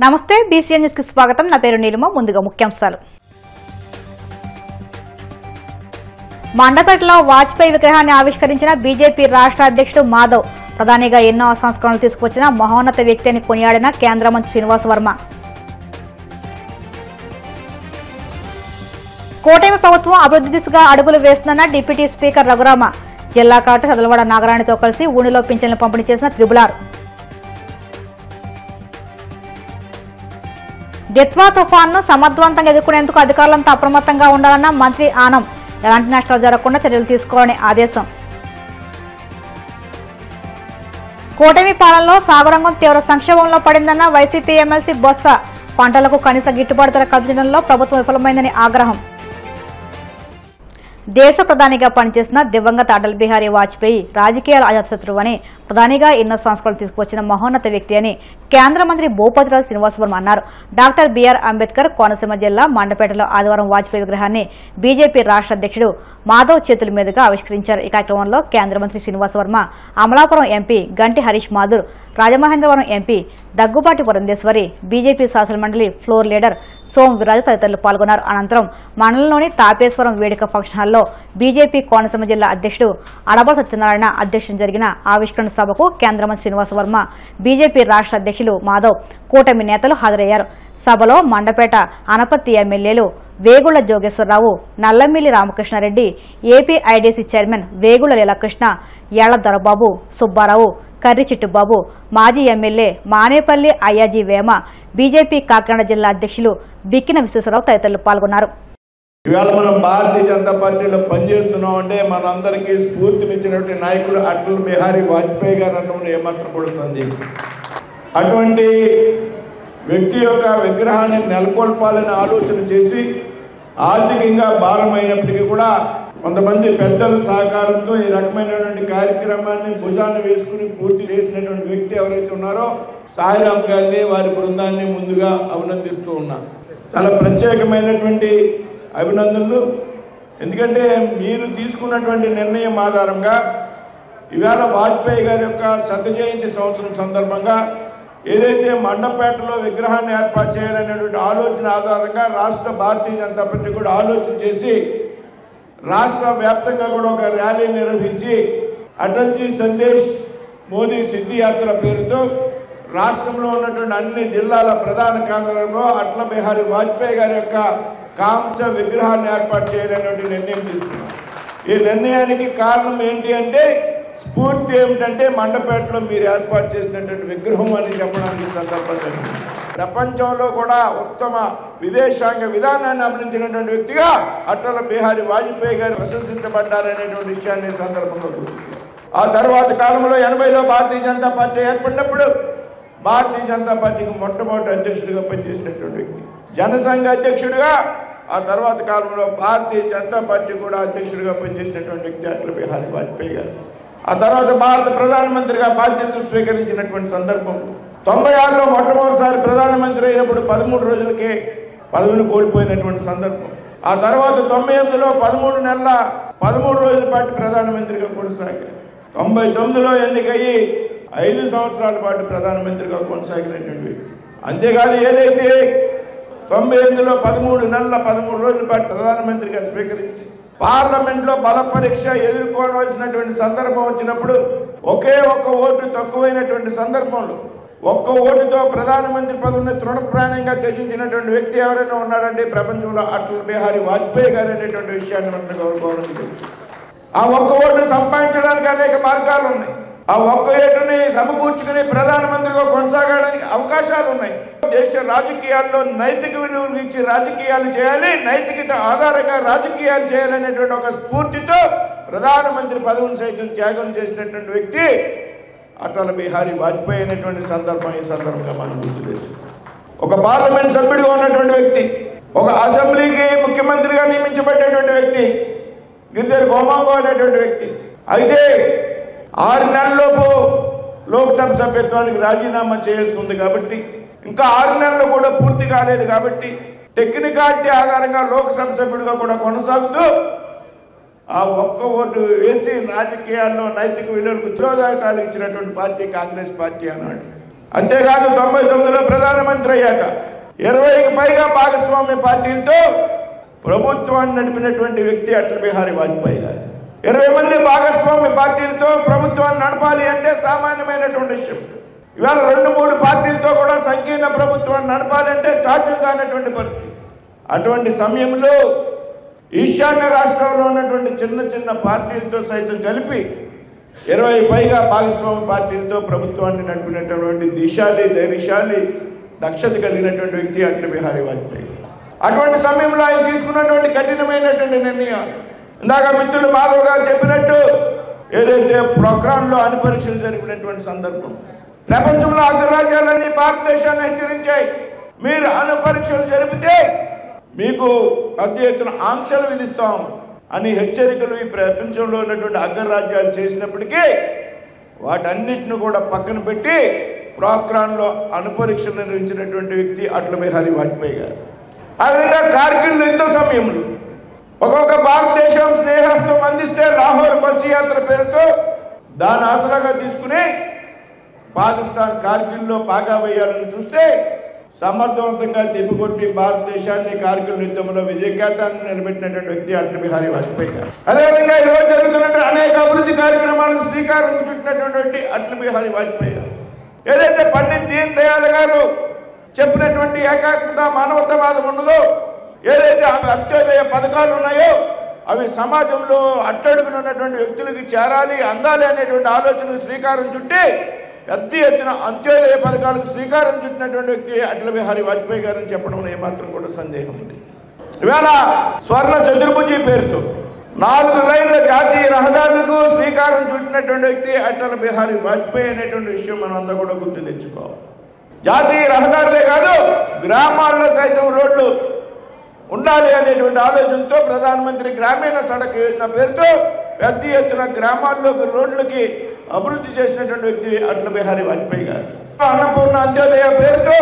నమస్తే BCN news కి స్వాగతం. నా పేరు నీలిమ. ముందుగా ముఖ్యాంశాలు. మండపేటలో వాజ్పేయి విగ్రహాన్ని ఆవిష్కరించిన బీజేపీ రాష్ట్ర అధ్యక్షుడు మాధవ్. ప్రధానిగా ఎన్నో సంస్కరణలు తీసుకువచ్చిన మహోన్నత వ్యక్తి అని కొనియాడిన కేంద్ర మంత్రి శ్రీనివాస్ వర్మ. కూటమి ప్రభుత్వం అభివృద్ధి దిశగా అడుగులు వేస్తుందన్న డిప్యూటీ స్పీకర్ రఘురామ. జిల్లా కలెక్టర్ చదలవాడ నాగరాణితో కలిసి ఊణిలో పింఛన్లు పంపిణీ చేసిన త్రిబులార్. డిత్వా తుఫాన్ను సమర్థవంతంగా ఎదుర్కొనేందుకు అధికారులంతా అప్రమత్తంగా ఉండాలన్న మంత్రి ఆనం. ఎలాంటి నష్టాలు జరగకుండా చర్యలు తీసుకోవాలని ఆదేశం. కూటమి పాలనలో సాగురంగం తీవ్ర సంక్షోభంలో పడిందన్న వైసీపీ ఎమ్మెల్సీ బొత్స. పంటలకు కనీస గిట్టుబాటు ధర కల్పించడంలో ప్రభుత్వం విఫలమైందని ఆగ్రహం. దేశ ప్రధానిగా పనిచేసిన దివంగత అటల్ బిహారీ వాజ్పేయి రాజకీయాల అజాతశత్రువు అని, ప్రధానిగా ఎన్నో సంస్కరణలు తీసుకువచ్చిన మహోన్నత వ్యక్తి అని కేంద్ర మంత్రి భూపతిరాజు శ్రీనివాస్ వర్మ అన్నారు. డాక్టర్ బిఆర్ అంబేద్కర్ కోనసీమ జిల్లా మండపేటలో ఆదివారం వాజ్పేయి విగ్రహాన్ని బీజేపీ రాష్ట్ర అధ్యక్షుడు మాధవ్ చేతుల మీదుగా ఆవిష్కరించారు. ఈ కార్యక్రమంలో కేంద్ర మంత్రి శ్రీనివాస్ వర్మ, అమలాపురం ఎంపీ గంటి హరీష్ మాధుర్, రాజమహేంద్రవరం ఎంపీ దగ్గుబాటి పురంధేశ్వరి, బీజేపీ శాసన మండలి ఫ్లోర్ లీడర్ సోమ్ వీర్రాజు తదితరులు పాల్గొన్నారు. అనంతరం మండలంలోని తాపేశ్వరం వేడుక ఫంక్షన్ హాల్లో బీజేపీ కోనసీమ జిల్లా అధ్యక్షుడు అడబల సత్యనారాయణ అధ్యక్షతన జరిగిన ఆవిష్కరణ సభకు కేంద్ర మంత్రి శ్రీనివాస్ వర్మ, బీజేపీ రాష్ట్ర అధ్యక్షులు మాధవ్, కూటమి నేతలు హాజరయ్యారు. సభలో మండపేట అనపత్తి ఎమ్మెల్యేలు వేగుళ్ల జోగేశ్వరరావు, నల్లమిల్లి రామకృష్ణారెడ్డి, ఏపీఐడీసీ చైర్మన్ వేగుళ్ల లీలాకృష్ణ, యాళ్ల దొరబాబు, సుబ్బారావు, కర్రి చిట్టుబాబు, మాజీ ఎమ్మెల్యే మానేపల్లి అయ్యాజీ వేమ, బీజేపీ కాకినాడ జిల్లా అధ్యక్షులు బిక్కిన విశ్వేశ్వరరావు తదితరులు పాల్గొన్నారు. ఇవాళ మనం భారతీయ జనతా పార్టీలో పనిచేస్తున్నాం అంటే మనందరికీ స్ఫూర్తినిచ్చినటువంటి నాయకులు అటల్ బిహారీ వాజ్పేయి గారు అనడంలో ఏమాత్రం కూడా సందేహం. అటువంటి వ్యక్తి యొక్క విగ్రహాన్ని నెలకొల్పాలని ఆలోచన చేసి ఆర్థికంగా భారమైనప్పటికీ కూడా కొంతమంది పెద్దల సహకారంతో ఈ రకమైనటువంటి కార్యక్రమాన్ని భుజాన్ని వేసుకుని పూర్తి చేసినటువంటి వ్యక్తి ఎవరైతే ఉన్నారో సాయిరామ్ గారిని, వారి బృందాన్ని ముందుగా అభినందిస్తూ ఉన్నాను. చాలా ప్రత్యేకమైనటువంటి అభినందనలు. ఎందుకంటే మీరు తీసుకున్నటువంటి నిర్ణయం ఆధారంగా ఇవాళ వాజ్పేయి గారి యొక్క 100వ జయంతి సంవత్సరం సందర్భంగా ఏదైతే మండపేటలో విగ్రహాన్ని ఏర్పాటు చేయాలనేటువంటి ఆలోచన ఆధారంగా రాష్ట్ర భారతీయ జనతా పార్టీ కూడా ఆలోచన చేసి రాష్ట్ర వ్యాప్తంగా కూడా ఒక ర్యాలీ నిర్వహించి అటల్జీ సందేశ్ మోదీ సిద్ధి యాత్ర పేరుతో రాష్ట్రంలో ఉన్నటువంటి అన్ని జిల్లాల ప్రధాన కేంద్రంలో అటల్ బిహారీ వాజ్పేయి గారి యొక్క కాంస్య విగ్రహాన్ని ఏర్పాటు చేయాలనేటువంటి నిర్ణయం తీసుకున్నాం. ఈ నిర్ణయానికి కారణం ఏంటి అంటే, స్ఫూర్తి ఏమిటంటే మండపేటలో మీరు ఏర్పాటు చేసినటువంటి విగ్రహం అని చెప్పడానికి సందర్భంగా ప్రపంచంలో కూడా ఉత్తమ విదేశాంగ విధానాన్ని అమలించినటువంటి వ్యక్తిగా అటల్ బిహారీ వాజ్పేయి గారు ప్రశంసించబడ్డారనేటువంటి విషయాన్ని సందర్భంగా గుర్తించారు. ఆ తర్వాత కాలంలో 80లో భారతీయ జనతా పార్టీ ఏర్పడినప్పుడు భారతీయ జనతా పార్టీకి మొట్టమొదటి అధ్యక్షుడిగా పనిచేసినటువంటి వ్యక్తి, జనసంఘ అధ్యక్షుడిగా, ఆ తర్వాత కాలంలో భారతీయ జనతా పార్టీ కూడా అధ్యక్షుడిగా పనిచేసినటువంటి వ్యక్తి అటల్ బిహారీ వాజ్పేయి గారు. ఆ తర్వాత భారత ప్రధానమంత్రిగా బాధ్యతలు స్వీకరించినటువంటి సందర్భం 96లో మొట్టమొదటిసారి ప్రధానమంత్రి అయినప్పుడు 13 రోజులకే పదవిని కోల్పోయినటువంటి సందర్భం. ఆ తర్వాత 98లో 13 నెలల 13 రోజుల పాటు ప్రధానమంత్రిగా కొనసాగారు. 99లో ఎన్నికయ్యి 5 సంవత్సరాల పాటు ప్రధానమంత్రిగా కొనసాగినటువంటి వ్యక్తి. అంతేకాదు ఏదైతే 98లో 13 నెలల 13 రోజుల పాటు ప్రధానమంత్రిగా స్వీకరించి పార్లమెంట్లో బల పరీక్ష ఎదుర్కోవలసినటువంటి సందర్భం వచ్చినప్పుడు ఒకే ఒక్క ఓటు తక్కువైనటువంటి సందర్భంలో ఒక్క ఓటుతో ప్రధానమంత్రి పదవిని తృణప్రాయంగా త్యజించినటువంటి వ్యక్తి ఎవరైనా ఉన్నాడంటే ప్రపంచంలో అటల్ బిహారీ వాజ్పేయి గారు అనేటువంటి విషయాన్ని మనం గౌరవం. ఆ ఒక్క ఓటు సంపాదించడానికి అనేక మార్గాలు ఉన్నాయి. ఆ ఒక్క ఓటుని సమకూర్చుకుని ప్రధానమంత్రిగా కొనసాగడానికి అవకాశాలు ఉన్నాయి. దేశ రాజకీయాల్లో నైతిక విలువలు ఇచ్చి రాజకీయాలు చేయాలి, నైతికత ఆధారంగా రాజకీయాలు చేయాలనేటువంటి ఒక స్ఫూర్తితో ప్రధానమంత్రి పదవిని సైతం త్యాగం చేసినటువంటి వ్యక్తి అటల్ బిహారీ వాజ్పేయి అనేటువంటి సందర్భం ఈ సందర్భంగా మనం గుర్తు తెచ్చుకోవాలి. ఒక పార్లమెంట్ సభ్యుడిగా ఉన్నటువంటి వ్యక్తి, ఒక అసెంబ్లీకి ముఖ్యమంత్రిగా నియమించబడేటువంటి వ్యక్తి గిరిజన గోమాంగో అనేటువంటి వ్యక్తి. అయితే 6 నెలల్లోపు లోక్సభ సభ్యత్వానికి రాజీనామా చేయాల్సి ఉంది కాబట్టి, ఇంకా 6 నెలలు కూడా పూర్తి కాలేదు కాబట్టి టెక్నికాలిటీ ఆధారంగా లోక్సభ సభ్యుడిగా కూడా కొనసాగుతూ ఆ ఒక్క ఓటు వేసి రాజకీయాల్లో నైతిక విలువలకు తిరోధాకాలు ఇచ్చినటువంటి పార్టీ కాంగ్రెస్ పార్టీ అన్నాడు. అంతేకాదు 99లో ప్రధానమంత్రి అయ్యాక 20కి పైగా భాగస్వామ్య పార్టీలతో ప్రభుత్వాన్ని నడిపినటువంటి వ్యక్తి అటల్ బిహారీ వాజ్పేయి గారు. 20 మంది భాగస్వామ్య పార్టీలతో ప్రభుత్వాన్ని నడపాలి అంటే సామాన్యమైనటువంటి విషయం. ఇవాళ 2-3 పార్టీలతో కూడా సంకీర్ణ ప్రభుత్వాన్ని నడపాలంటే సాధ్యం కానటువంటి పరిస్థితి. అటువంటి సమయంలో ఈశాన్య రాష్ట్రాల్లో ఉన్నటువంటి చిన్న చిన్న పార్టీలతో సైతం కలిపి 20 పైగా భాగస్వామ్య పార్టీలతో ప్రభుత్వాన్ని నడిపినటువంటి దిశాలి ధైర్యశాలి దక్షత కలిగినటువంటి వ్యక్తి అటల్ బిహారీ వాజ్పేయి. అటువంటి సమయంలో ఆయన తీసుకున్నటువంటి కఠినమైనటువంటి నిర్ణయాలు ఇందాక మిత్రులు మాధవ్ గారు చెప్పినట్టు ఏదైతే ప్రోగ్రాంలో అణుపరీక్షలు జరిపినటువంటి సందర్భం ప్రపంచంలో అగ్రరాజ్యాలన్నీ భారతదేశాన్ని హెచ్చరించాయి. మీరు అణుపరీక్షలు జరిపితే మీకు పెద్ద ఎత్తున ఆంక్షలు విధిస్తాం అని హెచ్చరికలు ఈ ప్రపంచంలో ఉన్నటువంటి అగ్రరాజ్యాలు చేసినప్పటికీ వాటన్నిటిని కూడా పక్కన పెట్టి ప్రోగ్రాంలో అణుపరీక్షలు నిర్వహించినటువంటి వ్యక్తి అటల్ బిహారీ వాజ్పేయి గారు. అదేవిధంగా కార్గిల్ యుద్ధ సమయంలో ఒక్కొక్క భారతదేశం స్నేహస్తం అందిస్తే లాహోర్ బస్సు యాత్ర పేరుతో దాన్ని ఆసరాగా తీసుకుని పాకిస్తాన్ కార్గిల్లో పాగా వేయాలని చూస్తే సమర్థవంతంగా తిప్పికొట్టి భారతదేశాన్ని కార్గిల్ యుద్ధంలో విజయకేతాన్ని నిలబెట్టినటువంటి వ్యక్తి అటల్ బిహారీ వాజ్పేయి గారు. అదేవిధంగా ఈరోజు జరుగుతున్నటువంటి అనేక అభివృద్ధి కార్యక్రమాలకు శ్రీకారం చుట్టినటువంటి అటల్ బిహారీ వాజ్పేయి గారు. ఏదైతే పండిత్ దీన్ దయాళ్ గారు చెప్పినటువంటి ఏకాత్మత మానవతావాదం ఉన్నదో, ఏదైతే అంత్యోదయ పథకాలు ఉన్నాయో అవి సమాజంలో అట్టడుగున ఉన్నటువంటి వ్యక్తులకి చేరాలి, అందాలి అనేటువంటి ఆలోచనకు శ్రీకారం చుట్టి పెద్ద ఎత్తున అంత్యోదయ పథకాలకు శ్రీకారం చుట్టినటువంటి వ్యక్తి అటల్ బిహారీ వాజ్పేయి గారు అని చెప్పడంలో ఏమాత్రం కూడా సందేహం ఉంది. ఇవాళ స్వర్ణ చతుర్భుజి పేరుతో 4 లైన్ల జాతీయ రహదారులకు శ్రీకారం చుట్టినటువంటి వ్యక్తి అటల్ బిహారీ వాజ్పేయి అనేటువంటి విషయం మనం అంతా కూడా గుర్తు తెచ్చుకోవాలి. జాతీయ రహదారులే కాదు గ్రామాల్లో సైతం రోడ్లు ఉండాలి అనేటువంటి ఆలోచనతో ప్రధానమంత్రి గ్రామీణ సడక్ యోజన పేరుతో పెద్ద ఎత్తున గ్రామాల్లోకి రోడ్లకి అభివృద్ధి చేసినటువంటి వ్యక్తి అటల్ బిహారీ వాజ్పేయి గారు. అన్నపూర్ణ అంత్యోదయ పేరుతో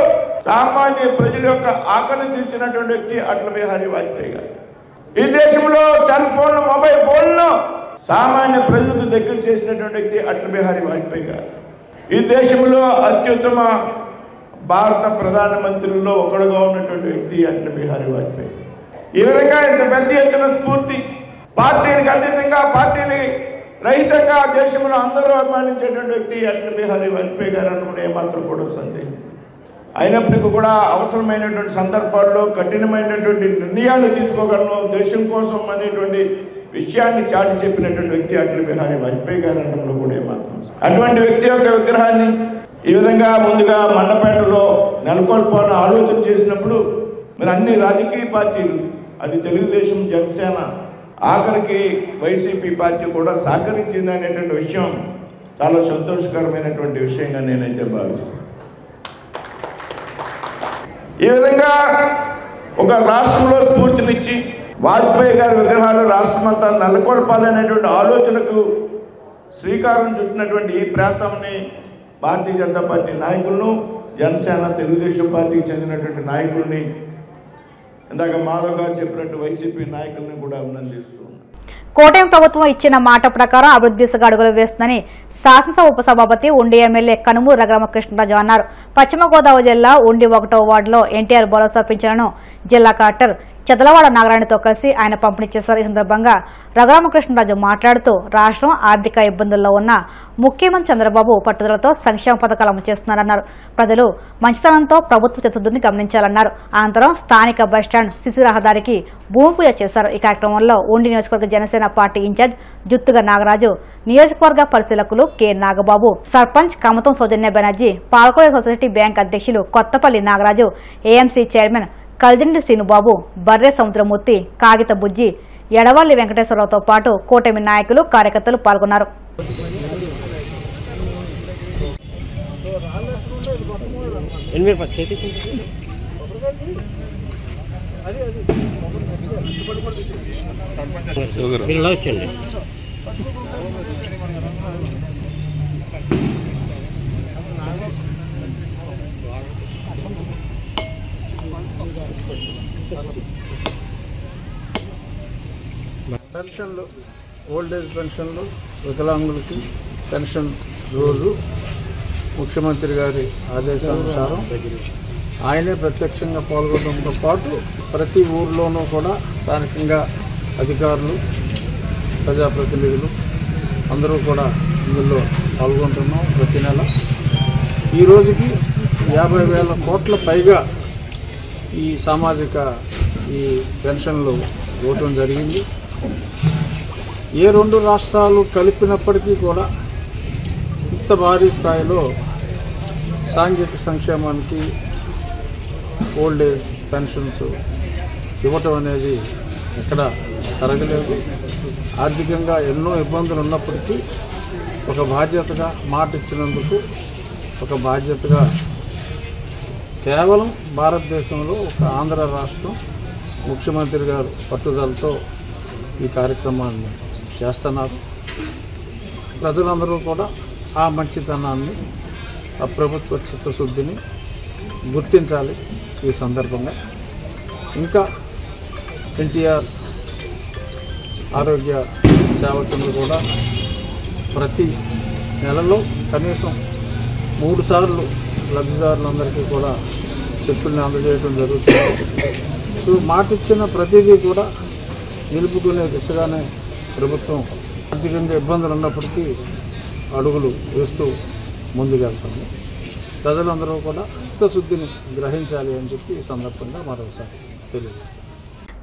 సామాన్య ప్రజల యొక్క ఆకలి తీర్చినటువంటి వ్యక్తి అటల్ బిహారీ వాజ్పేయి గారు. ఈ దేశంలో సెల్ ఫోన్ మొబైల్ ఫోన్ను సామాన్య ప్రజలకు దగ్గర చేసినటువంటి వ్యక్తి అటల్ బిహారీ వాజ్పేయి గారు. ఈ దేశంలో అత్యుత్తమ భారత ప్రధానమంత్రుల్లో ఒకడుగా ఉన్నటువంటి వ్యక్తి అటల్ బిహారీ వాజ్పేయి. ఈ విధంగా ఇంత పెద్ద ఎత్తున స్ఫూర్తి పార్టీలకు అతీతంగా పార్టీని రహితంగా దేశంలో అందరూ అభిమానించేటువంటి వ్యక్తి అటల్ బిహారీ వాజ్పేయి గారు అనుకునే ఏమాత్రం కూడా సందేహం. అయినప్పటికీ కూడా అవసరమైనటువంటి సందర్భాల్లో కఠినమైనటువంటి నిర్ణయాలు తీసుకోగలను దేశం కోసం అనేటువంటి విషయాన్ని చాటి చెప్పినటువంటి వ్యక్తి అటల్ బిహారీ వాజ్పేయి గారు అనడంలో కూడా ఏమాత్రం. అటువంటి వ్యక్తి యొక్క విగ్రహాన్ని ఈ విధంగా ముందుగా మండపేటలో నెలకొల్పాలని ఆలోచన చేసినప్పుడు మరి అన్ని రాజకీయ పార్టీలు, అది తెలుగుదేశం, జనసేన, ఆఖరికి వైసీపీ పార్టీ కూడా సహకరించింది అనేటువంటి విషయం చాలా సంతోషకరమైనటువంటి విషయంగా నేనైతే భావిస్తున్నాను. ఈ విధంగా ఒక రాష్ట్రంలో స్ఫూర్తినిచ్చి వాజ్పేయి గారి విగ్రహాలు రాష్ట్రమంతా నెలకొల్పాలనేటువంటి ఆలోచనకు శ్రీకారం చుట్టినటువంటి ఈ ప్రాంతాన్ని భారతీయ జనతా పార్టీ నాయకులను, జనసేన, తెలుగుదేశం పార్టీకి చెందినటువంటి నాయకుల్ని, ఇందాక మాధవ్ గారు చెప్పినట్టు వైసీపీ నాయకుల్ని కూడా అభినందిస్తున్నాను. కోటయం ప్రభుత్వం ఇచ్చిన మాట ప్రకారం అభివృద్ధి దిశగా అడుగులు వేస్తుందని శాసనసభ ఉపసభాపతి ఉండి ఎమ్మెల్యే కనుమూరు రఘురామకృష్ణరాజు అన్నారు. పశ్చిమ గోదావరి జిల్లా ఉండి 1వ వార్డులో ఎన్టీఆర్ భరోసా పింఛన్లను జిల్లా కలెక్టర్ చదలవాడ నాగరాణితో కలిసి ఆయన పంపిణీ చేశారు. ఈ సందర్భంగా రఘురామకృష్ణరాజు మాట్లాడుతూ రాష్ట్రం ఆర్థిక ఇబ్బందుల్లో ఉన్న ముఖ్యమంత్రి చంద్రబాబు పట్టుదలతో సంక్షేమ పథకాలు అమలు చేస్తున్నారన్నారు. ప్రజలు మంచితనంతో ప్రభుత్వ చిత్తశుద్ధిని గమనించాలన్నారు. అనంతరం స్థానిక బస్టాండ్ సిసి రహదారికి భూమి పూజ చేశారు. ఈ కార్యక్రమంలో ఉండి నియోజకవర్గ జనసేన పార్టీ ఇన్ఛార్జ్ జుత్తుగా నాగరాజు, నియోజకవర్గ పరిశీలకులు కె నాగబాబు, సర్పంచ్ కమతం సౌజన్య బెనర్జీ, పాలకోడ సొసైటీ బ్యాంక్ అధ్యక్షులు కొత్తపల్లి నాగరాజు, ఏఎంసీ చైర్మన్ కల్దిండి శ్రీనుబాబు, బర్రె సముద్రమూర్తి, కాగిత బుజ్జి, ఎడవల్లి వెంకటేశ్వరరావుతో పాటు కూటమి నాయకులు, కార్యకర్తలు పాల్గొన్నారు. పెన్షన్లు, ఓల్డ్ ఏజ్ పెన్షన్లు, వికలాంగులకి పెన్షన్ రోజు ముఖ్యమంత్రి గారి ఆదేశానుసారం ఆయనే ప్రత్యక్షంగా పాల్గొనడంతో పాటు ప్రతి ఊర్లోనూ కూడా స్థానికంగా అధికారులు ప్రజాప్రతినిధులు అందరూ కూడా ఇందులో పాల్గొంటున్నాం. ప్రతి నెల ఈ రోజుకి 50,000 కోట్ల పైగా ఈ సామాజిక ఈ పెన్షన్లు ఇవ్వటం జరిగింది. ఏ 2 రాష్ట్రాలు కలిపినప్పటికీ కూడా ఇంత భారీ స్థాయిలో సాంఘిక సంక్షేమానికి ఓల్డ్ ఏజ్ పెన్షన్స్ ఇవ్వటం అనేది ఎక్కడ జరగలేదు. ఆర్థికంగా ఎన్నో ఇబ్బందులు ఉన్నప్పటికీ ఒక బాధ్యతగా మాట ఇచ్చినందుకు ఒక బాధ్యతగా కేవలం భారతదేశంలో ఒక ఆంధ్ర రాష్ట్రం ముఖ్యమంత్రి గారు పట్టుదలతో ఈ కార్యక్రమాన్ని చేస్తున్నారు. ప్రజలందరూ కూడా ఆ మంచితనాన్ని ఆ ప్రభుత్వ చిత్తశుద్ధిని గుర్తించాలి. ఈ సందర్భంగా ఇంకా ఎన్టీఆర్ ఆరోగ్య సేవకులు కూడా ప్రతి నెలలో కనీసం 3 సార్లు లబ్ధిదారులందరికీ కూడా చెక్కుల్ని అందజేయడం జరుగుతుంది. సో మాట ఇచ్చిన ప్రతిదీ కూడా నిలుపుకునే దిశగానే ప్రభుత్వం ఆర్థికంగా ఇబ్బందులు ఉన్నప్పటికీ అడుగులు వేస్తూ ముందుకెళ్తుంది. ప్రజలందరూ కూడా చిత్తశుద్ధిని గ్రహించాలి అని చెప్పి ఈ సందర్భంగా మరోసారి తెలియజేస్తారు.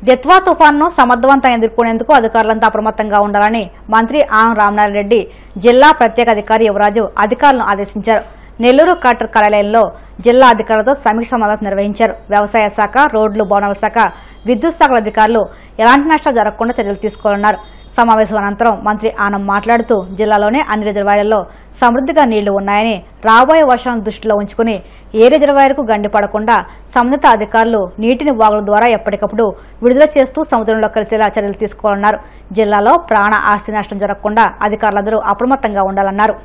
దెత్వా తుఫాన్ను సమర్థవంతంగా ఎదుర్కొనేందుకు అధికారులంతా అప్రమత్తంగా ఉండాలని మంత్రి ఆనం రామనారాయణ రెడ్డి జిల్లా ప్రత్యేక అధికారి యువరాజు అధికారులను ఆదేశించారు. నెల్లూరు కలెక్టర్ కార్యాలయంలో జిల్లా అధికారులతో సమీక్ష సమావేశం నిర్వహించారు. వ్యవసాయ శాఖ, రోడ్లు, భవనాల శాఖ, విద్యుత్ శాఖల అధికారులు ఎలాంటి నష్టాలు జరగకుండా చర్యలు తీసుకోవాలన్నారు. సమావేశం అనంతరం మంత్రి ఆనం మాట్లాడుతూ జిల్లాలోనే అన్ని రిజర్వాయర్లలో సమృద్ధిగా నీళ్లు ఉన్నాయని, రాబోయే వర్షాలను దృష్టిలో ఉంచుకుని ఏ రిజర్వాయర్కు గండి పడకుండా సంబంధిత అధికారులు నీటిని వాగుల ద్వారా ఎప్పటికప్పుడు విడుదల చేస్తూ సముద్రంలో కలిసేలా చర్యలు తీసుకోవాలన్నారు. జిల్లాలో ప్రాణ ఆస్తి నష్టం జరగకుండా అధికారులందరూ అప్రమత్తంగా ఉండాలన్నారు.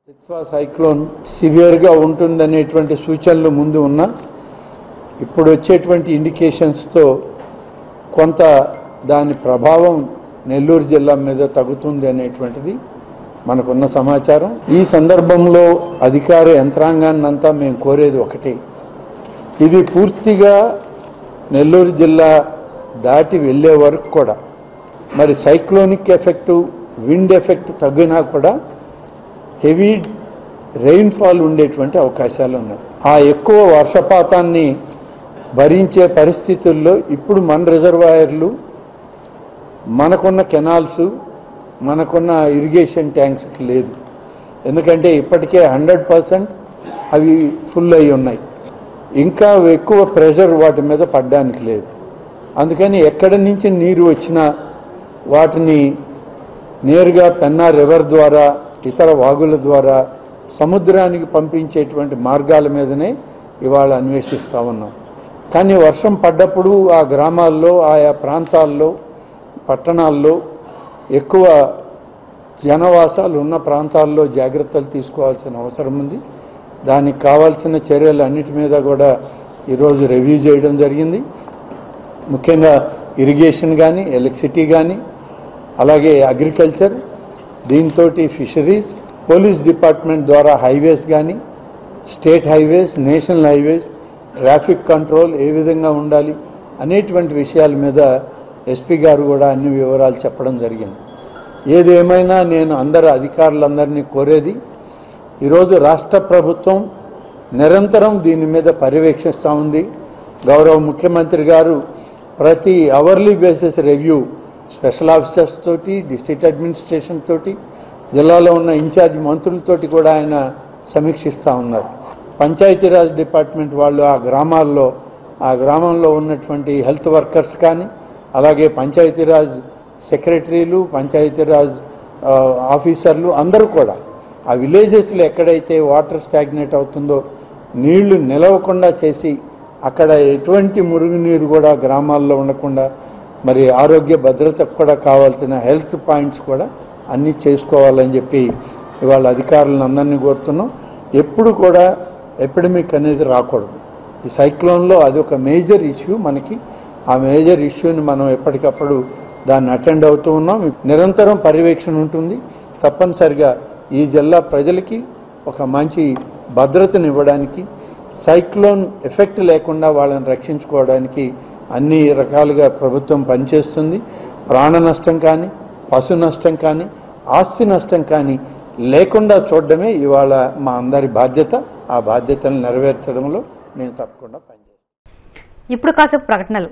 దిత్వా సైక్లోన్ సివియర్గా ఉంటుందనేటువంటి సూచనలు ముందు ఉన్నా ఇప్పుడు వచ్చేటువంటి ఇండికేషన్స్తో కొంత దాని ప్రభావం నెల్లూరు జిల్లా మీద తగ్గుతుంది అనేటువంటిది మనకున్న సమాచారం. ఈ సందర్భంలో అధికార యంత్రాంగాన్ని అంతా మేము కోరేది ఒకటే, ఇది పూర్తిగా నెల్లూరు జిల్లా దాటి వెళ్ళే వరకు కూడా మరి సైక్లోనిక్ ఎఫెక్టు, విండ్ ఎఫెక్ట్ తగ్గినా కూడా హెవీ రెయిన్ఫాల్ ఉండేటువంటి అవకాశాలు ఉన్నాయి. ఆ ఎక్కువ వర్షపాతాన్ని భరించే పరిస్థితుల్లో ఇప్పుడు మన రిజర్వాయర్లు, మనకున్న కెనాల్స్, మనకున్న ఇరిగేషన్ ట్యాంక్స్కి లేదు. ఎందుకంటే ఇప్పటికే 100% అవి ఫుల్ అయి ఉన్నాయి. ఇంకా ఎక్కువ ప్రెషర్ వాటి మీద పడడానికి లేదు. అందుకని ఎక్కడి నుంచి నీరు వచ్చినా వాటిని నేరుగా పెన్నా రివర్ ద్వారా, ఇతర వాగుల ద్వారా సముద్రానికి పంపించేటువంటి మార్గాల మీదనే ఇవాళ అన్వేషిస్తూ ఉన్నాం. కానీ వర్షం పడ్డప్పుడు ఆ గ్రామాల్లో, ఆయా ప్రాంతాల్లో, పట్టణాల్లో, ఎక్కువ జనవాసాలు ఉన్న ప్రాంతాల్లో జాగ్రత్తలు తీసుకోవాల్సిన అవసరం ఉంది. దానికి కావాల్సిన చర్యలు అన్నిటి మీద కూడా ఈరోజు రివ్యూ చేయడం జరిగింది. ముఖ్యంగా ఇరిగేషన్ కానీ, ఎలక్ట్రిసిటీ కానీ, అలాగే అగ్రికల్చర్, దీంతో ఫిషరీస్, పోలీస్ డిపార్ట్మెంట్ ద్వారా హైవేస్ కానీ, state highways, national highways, traffic control A విధంగా ఉండాలి అనేటువంటి విషయాల మీద ఎస్పీ గారు కూడా అన్ని వివరాలు చెప్పడం జరిగింది. ఏదేమైనా నేను అందరు అధికారులందరినీ కోరేది, ఈరోజు రాష్ట్ర ప్రభుత్వం నిరంతరం దీని మీద పర్యవేక్షిస్తూ ఉంది. గౌరవ ముఖ్యమంత్రి గారు ప్రతి hourly basis review special officers తోటి, డిస్ట్రిక్ట్ అడ్మినిస్ట్రేషన్ తోటి, జిల్లాలో ఉన్న ఇన్ఛార్జ్ మంత్రులతోటి కూడా ఆయన సమీక్షిస్తూ ఉన్నారు. పంచాయతీరాజ్ డిపార్ట్మెంట్ వాళ్ళు ఆ గ్రామంలో ఉన్నటువంటి హెల్త్ వర్కర్స్ కానీ, అలాగే పంచాయతీరాజ్ సెక్రటరీలు, పంచాయతీరాజ్ ఆఫీసర్లు అందరూ కూడా ఆ విలేజెస్లో ఎక్కడైతే వాటర్ స్టాగ్నేట్ అవుతుందో నీళ్లు నిలవకుండా చేసి అక్కడ ఎటువంటి మురుగునీరు కూడా గ్రామాల్లో ఉండకుండా మరి ఆరోగ్య భద్రతకు కూడా కావాల్సిన హెల్త్ పాయింట్స్ కూడా అన్నీ చేసుకోవాలని చెప్పి ఇవాళ అధికారులను అందరినీ కోరుతున్నాం. ఎప్పుడు కూడా ఎపిడమిక్ అనేది రాకూడదు. ఈ సైక్లోన్లో అది ఒక మేజర్ ఇష్యూ మనకి. ఆ మేజర్ ఇష్యూని మనం ఎప్పటికప్పుడు దాన్ని అటెండ్ అవుతూ ఉన్నాం. నిరంతరం పర్యవేక్షణ ఉంటుంది. తప్పనిసరిగా ఈ జిల్లా ప్రజలకి ఒక మంచి భద్రతనివ్వడానికి, సైక్లోన్ ఎఫెక్ట్ లేకుండా వాళ్ళని రక్షించుకోవడానికి అన్ని రకాలుగా ప్రభుత్వం పనిచేస్తుంది. ప్రాణ నష్టం కానీ, పశు నష్టం కానీ, ఆస్తి నష్టం కానీ లేకుండా చూడడమే ఇవాళ మా అందరి బాధ్యత. ఆ బాధ్యతను నెరవేర్చడంలో నేను తప్పకుండా పనిచేస్తాను. ఇప్పుడు కాసేపు ప్రకటనలు.